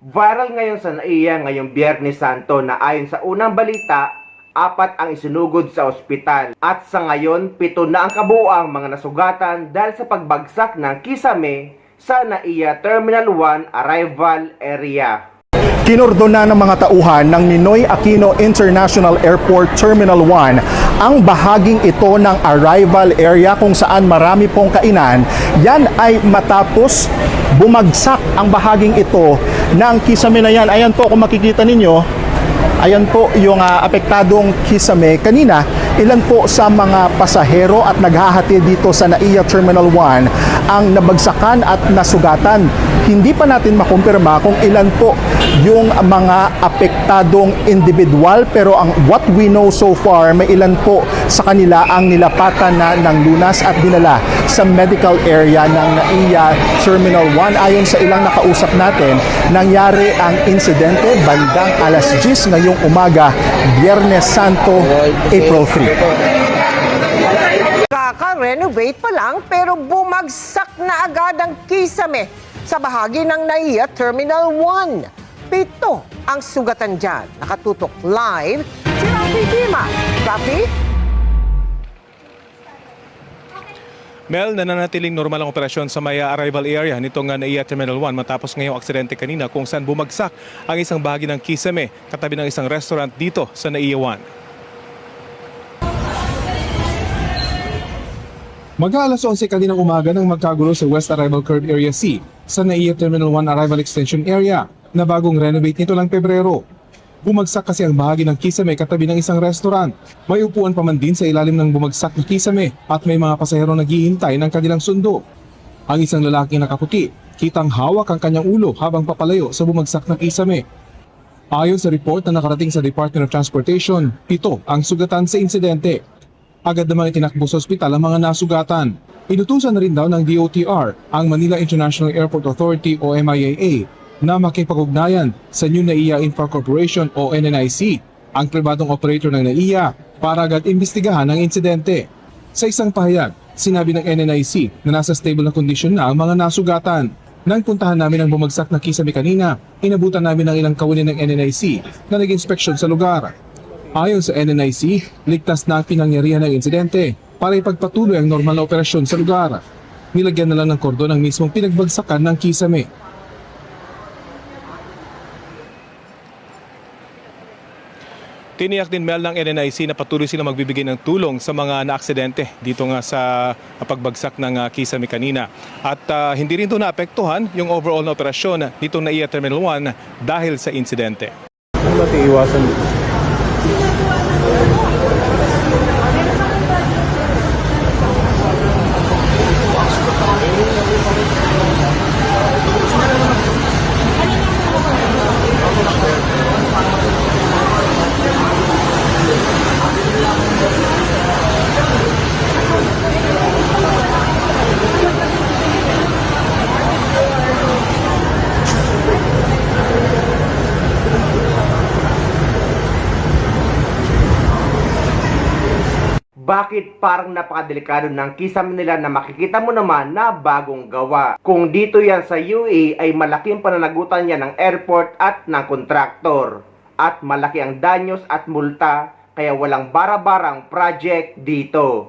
Viral ngayon sa NAIA ngayong Biyernes Santo na ayon sa unang balita, 4 ang isinugod sa ospital at sa ngayon 7 na ang kabuuang mga nasugatan dahil sa pagbagsak ng kisame sa NAIA Terminal 1 arrival area. Kinordona ng mga tauhan ng Ninoy Aquino International Airport Terminal 1 ang bahaging ito ng arrival area kung saan marami pong kainan. Yan ay matapos bumagsak ang bahaging ito ng kisame na yan. Ayan po kung makikita ninyo, ayan po yung apektadong kisame. Kanina, ilan po sa mga pasahero at naghahatid dito sa NAIA Terminal 1 ang nabagsakan at nasugatan. Hindi pa natin makumpirma kung ilan po yung mga apektadong individual, pero ang what we know so far, may ilan po sa kanila ang nilapatan na ng lunas at dinala sa medical area ng NAIA Terminal 1. Ayon sa ilang nakausap natin, nangyari ang insidente bandang alas 10 ngayong umaga, Biyernes Santo, April 3. Kaka-renovate pa lang pero bumagsak na agad ang kisame sa bahagi ng NAIA Terminal 1. 7 ang sugatan dyan. Nakatutok live si Rafi Dima. Rafi? Mel, nananatiling normal ang operasyon sa may arrival area nitong NAIA Terminal 1 matapos ngayong aksidente kanina kung saan bumagsak ang isang bahagi ng kisame katabi ng isang restaurant dito sa NAIA 1. Mag-aalas 11 kaninang umaga nang magkagulo sa West Arrival Curve Area C sa NAIA Terminal 1 Arrival Extension Area na bagong renovate nito lang Pebrero. Bumagsak kasi ang bahagi ng kisame katabi ng isang restaurant. May upuan pa man din sa ilalim ng bumagsak na kisame at may mga pasahero naghihintay ng kanilang sundo. Ang isang lalaking nakaputi, kitang hawak ang kanyang ulo habang papalayo sa bumagsak na kisame. Ayon sa report na nakarating sa Department of Transportation, 7 ang sugatan sa insidente. Agad namang itinakbo sa ospital ang mga nasugatan. Inutusan na rin daw ng DOTR ang Manila International Airport Authority o MIAA na makipag-ugnayan sa New NAIA Infra Corporation o NNIC, ang pribadong operator ng NAIA, para agad imbestigahan ang insidente. Sa isang pahayag, sinabi ng NNIC na nasa stable na kondisyon na ang mga nasugatan. Nang puntahan namin ang bumagsak na kisame kanina, inabutan namin ang ilang kawani ng NNIC na nag-inspeksyon sa lugar. Ayon sa NNIC, ligtas na ang pinangyarihan ng insidente para ipagpatuloy ang normal na operasyon sa lugar. Nilagyan na lang ng kordon ang mismong pinagbagsakan ng kisame. Tiniyak din Mel ng NNIC na patuloy sila magbibigay ng tulong sa mga naaksidente dito nga sa pagbagsak ng kisame kanina. At hindi rin ito naapektuhan yung overall na operasyon dito na NAIA Terminal 1 dahil sa insidente. Ano ba iwasan? Bakit parang napakadelikado ng kisame nila na makikita mo naman na bagong gawa? Kung dito yan sa UAE ay malaking pananagutan yan ng airport at ng kontraktor. At malaki ang danyos at multa kaya walang bara-barang project dito.